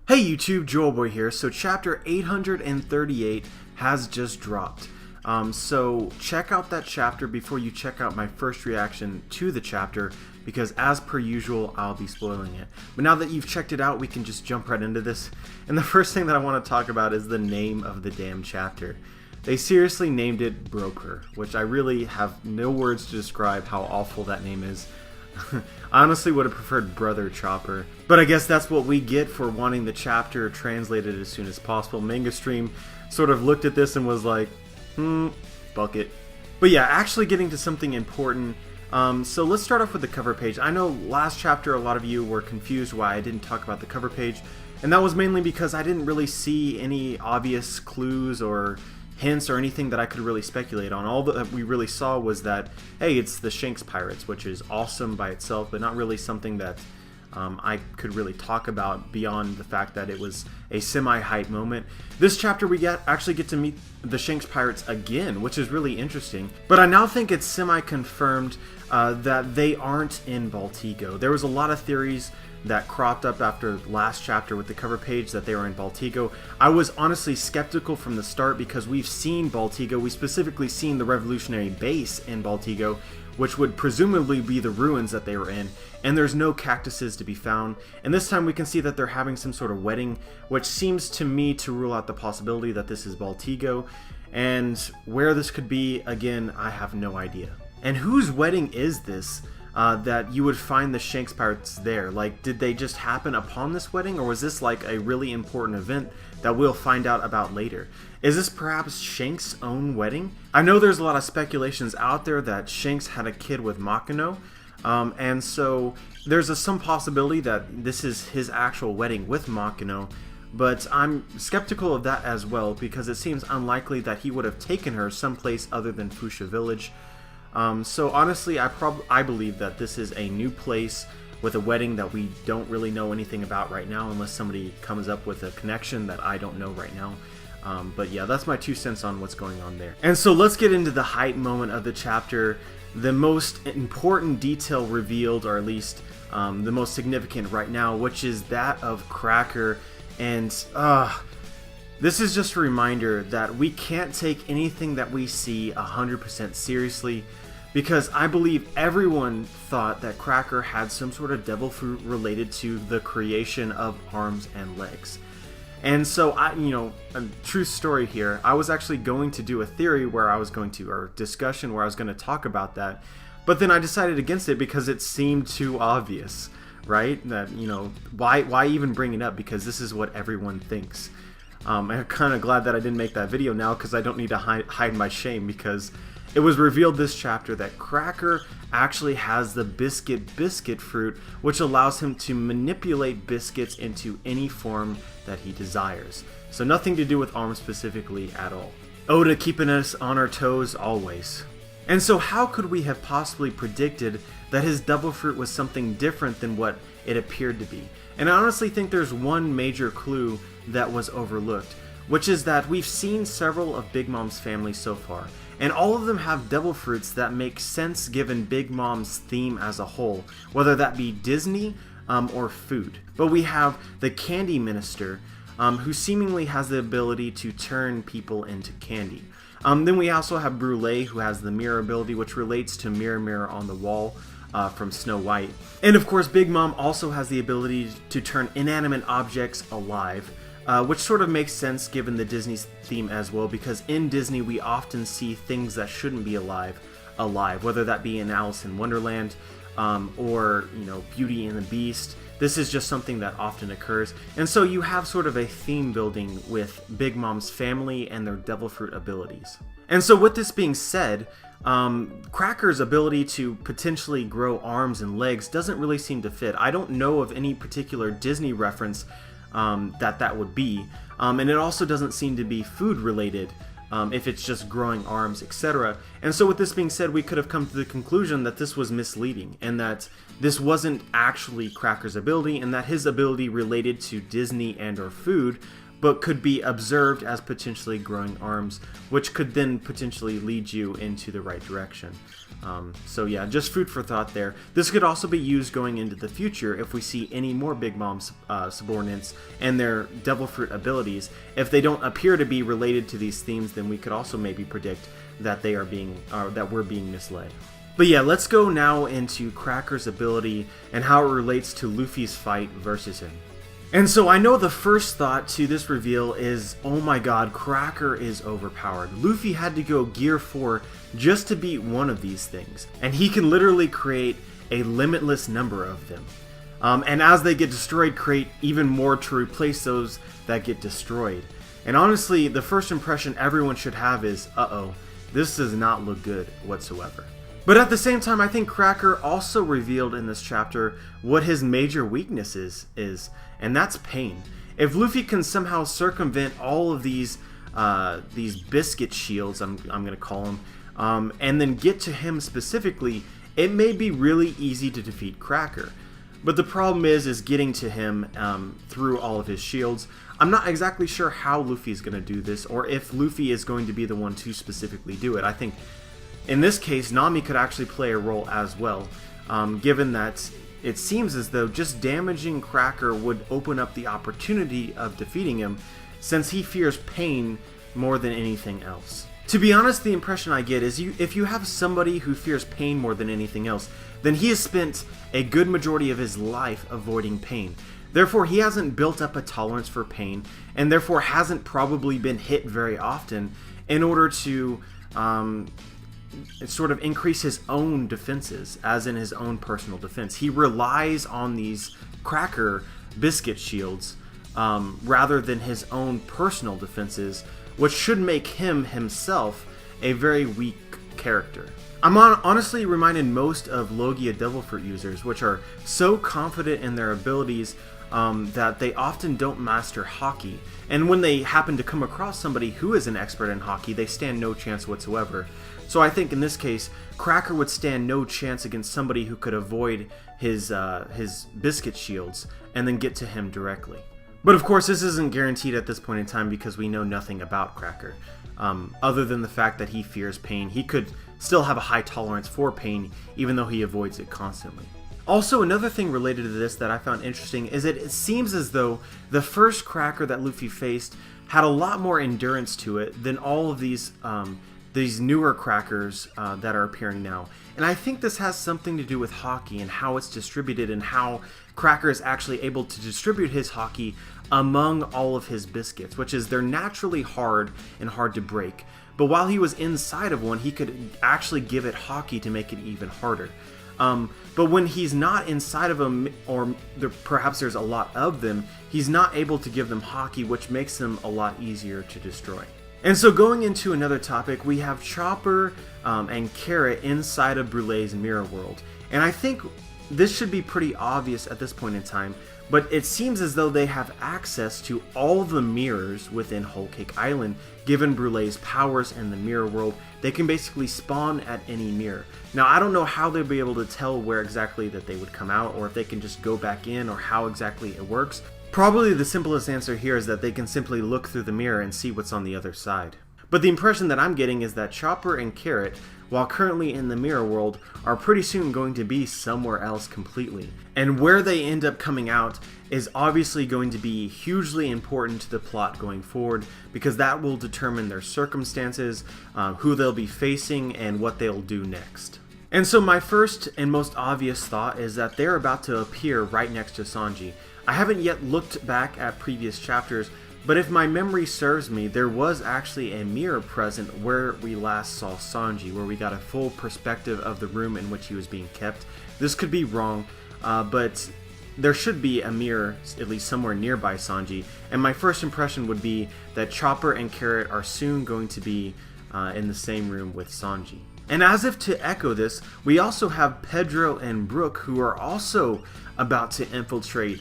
Hey YouTube, Joelboy here. So chapter 838 has just dropped. So check out that chapter before you check out my first reaction to the chapter, because as per usual, I'll be spoiling it. But now that you've checked it out, we can just jump right into this. And the first thing that I want to talk about is the name of the damn chapter. They seriously named it Broker, which I really have no words to describe how awful that name is. I honestly would have preferred Brother Chopper, but I guess that's what we get for wanting the chapter translated as soon as possible. MangaStream sort of looked at this and was like, bucket. But yeah, actually getting to something important. So let's start off with the cover page. I know last chapter a lot of you were confused why I didn't talk about the cover page, and that was mainly because I didn't really see any obvious clues or hints or anything that I could really speculate on. All that we really saw was that, hey, it's the Shanks Pirates, which is awesome by itself, but not really something that I could really talk about beyond the fact that it was a semi-hype moment. This chapter we actually get to meet the Shanks Pirates again, which is really interesting. But I now think it's semi-confirmed that they aren't in Baltigo. There was a lot of theories that cropped up after last chapter with the cover page that they were in Baltigo. I was honestly skeptical from the start because we've seen Baltigo. We specifically seen the revolutionary base in Baltigo, which would presumably be the ruins that they were in, and there's no cactuses to be found. And this time we can see that they're having some sort of wedding, which seems to me to rule out the possibility that this is Baltigo. And where this could be, again, I have no idea. And whose wedding is this? That you would find the Shanks Pirates there? Like, did they just happen upon this wedding, or was this like a really important event that we'll find out about later? Is this perhaps Shanks' own wedding? I know there's a lot of speculations out there that Shanks had a kid with Makino, and so there's some possibility that this is his actual wedding with Makino, but I'm skeptical of that as well because it seems unlikely that he would have taken her someplace other than Fuchsia Village. So honestly, I believe that this is a new place with a wedding that we don't really know anything about right now, unless somebody comes up with a connection that I don't know right now. But yeah, that's my 2 cents on what's going on there. And so let's get into the hype moment of the chapter, the most important detail revealed, or at least the most significant right now, which is that of Cracker. And this is just a reminder that we can't take anything that we see 100% seriously, because I believe everyone thought that Cracker had some sort of devil fruit related to the creation of arms and legs. And so, a true story here, I was actually going to do a theory where I was going to, or discussion where I was going to talk about that, but then I decided against it because it seemed too obvious, right? That, why even bring it up, because this is what everyone thinks. I'm kind of glad that I didn't make that video now, because I don't need to hide my shame, because it was revealed this chapter that Cracker actually has the biscuit fruit, which allows him to manipulate biscuits into any form that he desires. So nothing to do with arms specifically at all. Oda keeping us on our toes always. And so how could we have possibly predicted that his devil fruit was something different than what it appeared to be? And I honestly think there's one major clue that was overlooked, which is that we've seen several of Big Mom's family so far, and all of them have devil fruits that make sense given Big Mom's theme as a whole, whether that be Disney or food. But we have the Candy Minister, who seemingly has the ability to turn people into candy. Then we also have Brule, who has the mirror ability, which relates to Mirror Mirror on the Wall from Snow White. And of course, Big Mom also has the ability to turn inanimate objects alive, which sort of makes sense given the Disney theme as well, because in Disney we often see things that shouldn't be alive, whether that be in Alice in Wonderland or Beauty and the Beast. This is just something that often occurs, and so you have sort of a theme building with Big Mom's family and their devil fruit abilities. And so with this being said, Cracker's ability to potentially grow arms and legs doesn't really seem to fit. I don't know of any particular Disney reference that would be, and it also doesn't seem to be food related, if it's just growing arms, etc. And so with this being said, we could have come to the conclusion that this was misleading, and that this wasn't actually Cracker's ability, and that his ability related to Disney and or food, but could be observed as potentially growing arms, which could then potentially lead you into the right direction. So yeah, just food for thought there. This could also be used going into the future if we see any more Big Mom subordinates and their Devil Fruit abilities. If they don't appear to be related to these themes, then we could also maybe predict that they are that we're being misled. But yeah, let's go now into Cracker's ability and how it relates to Luffy's fight versus him. And so I know the first thought to this reveal is, oh my god, Cracker is overpowered. Luffy had to go Gear 4 just to beat one of these things, and he can literally create a limitless number of them. And as they get destroyed, create even more to replace those that get destroyed. And honestly, the first impression everyone should have is, uh-oh, this does not look good whatsoever. But at the same time, I think Cracker also revealed in this chapter what his major weakness is, and that's pain. If Luffy can somehow circumvent all of these biscuit shields, I'm going to call them, and then get to him specifically, it may be really easy to defeat Cracker. But the problem is getting to him through all of his shields. I'm not exactly sure how Luffy is going to do this, or if Luffy is going to be the one to specifically do it. I think in this case, Nami could actually play a role as well, given that it seems as though just damaging Cracker would open up the opportunity of defeating him, since he fears pain more than anything else. To be honest, the impression I get is if you have somebody who fears pain more than anything else, then he has spent a good majority of his life avoiding pain. Therefore, he hasn't built up a tolerance for pain, and therefore hasn't probably been hit very often in order to sort of increase his own defenses, as in his own personal defense. He relies on these Cracker biscuit shields rather than his own personal defenses, which should make him himself a very weak character. I'm honestly reminded most of Logia Devil Fruit users, which are so confident in their abilities that they often don't master Haki, and when they happen to come across somebody who is an expert in Haki, they stand no chance whatsoever. So I think in this case, Cracker would stand no chance against somebody who could avoid his biscuit shields and then get to him directly. But of course, this isn't guaranteed at this point in time because we know nothing about Cracker. Other than the fact that he fears pain, he could still have a high tolerance for pain even though he avoids it constantly. Also, another thing related to this that I found interesting is that it seems as though the first Cracker that Luffy faced had a lot more endurance to it than all of these newer Crackers that are appearing now. And I think this has something to do with Haki and how it's distributed, and how Cracker is actually able to distribute his Haki among all of his biscuits, which is they're naturally hard and hard to break. But while he was inside of one, he could actually give it Haki to make it even harder. But when he's not inside of them, or perhaps there's a lot of them, he's not able to give them Haki, which makes them a lot easier to destroy. And so going into another topic, we have Chopper and Carrot inside of Brulee's mirror world. And I think this should be pretty obvious at this point in time, but it seems as though they have access to all the mirrors within Whole Cake Island. Given Brulee's powers in the mirror world, they can basically spawn at any mirror. Now, I don't know how they'll be able to tell where exactly that they would come out, or if they can just go back in, or how exactly it works. Probably the simplest answer here is that they can simply look through the mirror and see what's on the other side. But the impression that I'm getting is that Chopper and Carrot, while currently in the mirror world, are pretty soon going to be somewhere else completely. And where they end up coming out is obviously going to be hugely important to the plot going forward, because that will determine their circumstances, who they'll be facing, and what they'll do next. And so my first and most obvious thought is that they're about to appear right next to Sanji. I haven't yet looked back at previous chapters, but if my memory serves me, there was actually a mirror present where we last saw Sanji, where we got a full perspective of the room in which he was being kept. This could be wrong, but there should be a mirror at least somewhere nearby Sanji, and my first impression would be that Chopper and Carrot are soon going to be in the same room with Sanji. And as if to echo this, we also have Pedro and Brook, who are also about to infiltrate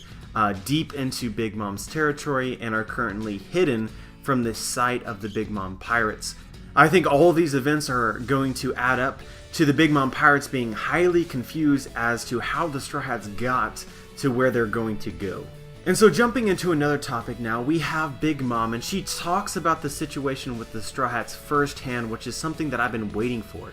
deep into Big Mom's territory and are currently hidden from the sight of the Big Mom pirates. I think all of these events are going to add up to the Big Mom pirates being highly confused as to how the Straw Hats got to where they're going to go. And so jumping into another topic now, we have Big Mom, and she talks about the situation with the Straw Hats firsthand, which is something that I've been waiting for.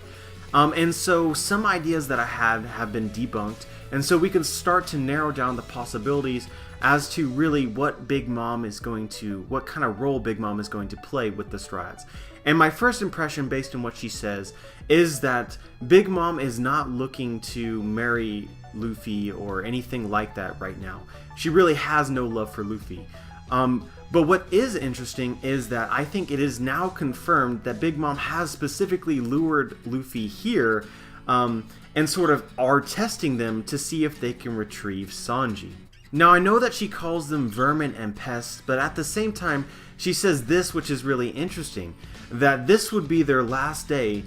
And so some ideas that I had have been debunked, and so we can start to narrow down the possibilities as to really what kind of role Big Mom is going to play with the Straw Hats. And my first impression, based on what she says, is that Big Mom is not looking to marry Luffy or anything like that right now. She really has no love for Luffy. But what is interesting is that I think it is now confirmed that Big Mom has specifically lured Luffy here and sort of are testing them to see if they can retrieve Sanji. Now, I know that she calls them vermin and pests, but at the same time, she says this, which is really interesting, that this would be their last day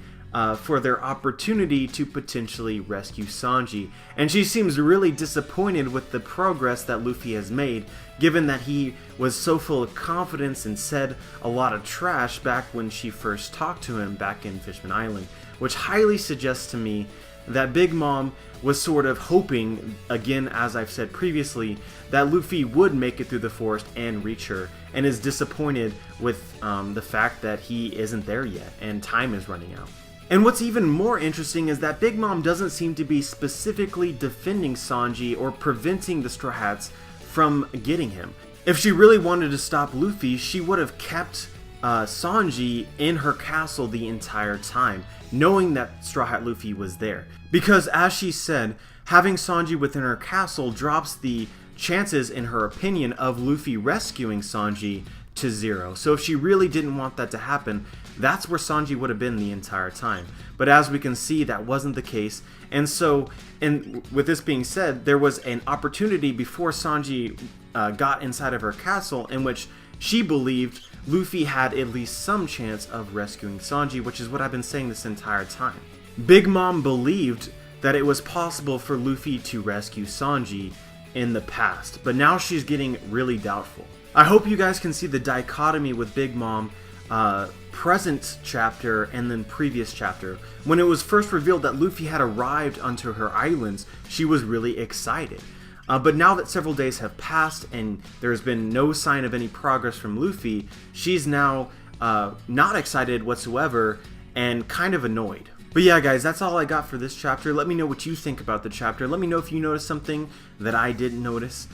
for their opportunity to potentially rescue Sanji. And she seems really disappointed with the progress that Luffy has made, given that he was so full of confidence and said a lot of trash back when she first talked to him back in Fishman Island, which highly suggests to me that Big Mom was sort of hoping, again as I've said previously, that Luffy would make it through the forest and reach her, and is disappointed with the fact that he isn't there yet and time is running out. And what's even more interesting is that Big Mom doesn't seem to be specifically defending Sanji or preventing the Straw Hats from getting him. If she really wanted to stop Luffy, she would have kept Sanji in her castle the entire time, knowing that Straw Hat Luffy was there. Because as she said, having Sanji within her castle drops the chances, in her opinion, of Luffy rescuing Sanji to 0. So if she really didn't want that to happen, that's where Sanji would have been the entire time. But as we can see, that wasn't the case. And so, with this being said, there was an opportunity before Sanji got inside of her castle in which she believed Luffy had at least some chance of rescuing Sanji, which is what I've been saying this entire time. Big Mom believed that it was possible for Luffy to rescue Sanji in the past, but now she's getting really doubtful. I hope you guys can see the dichotomy with Big Mom, present chapter and then previous chapter. When it was first revealed that Luffy had arrived onto her islands, she was really excited. But now that several days have passed and there's been no sign of any progress from Luffy, she's now not excited whatsoever and kind of annoyed. But yeah, guys, that's all I got for this chapter. Let me know what you think about the chapter. Let me know if you noticed something that I didn't notice.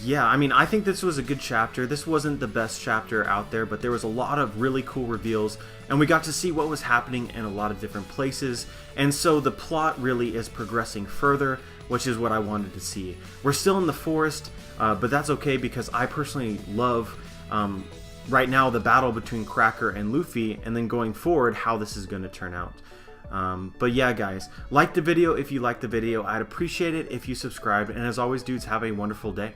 Yeah, I mean, I think this was a good chapter. This wasn't the best chapter out there, but there was a lot of really cool reveals, and we got to see what was happening in a lot of different places, and so the plot really is progressing further, which is what I wanted to see. We're still in the forest, but that's okay because I personally love, right now, the battle between Cracker and Luffy, and then going forward, how this is going to turn out. But yeah, guys, like the video if you liked the video. I'd appreciate it if you subscribed, and as always, dudes, have a wonderful day.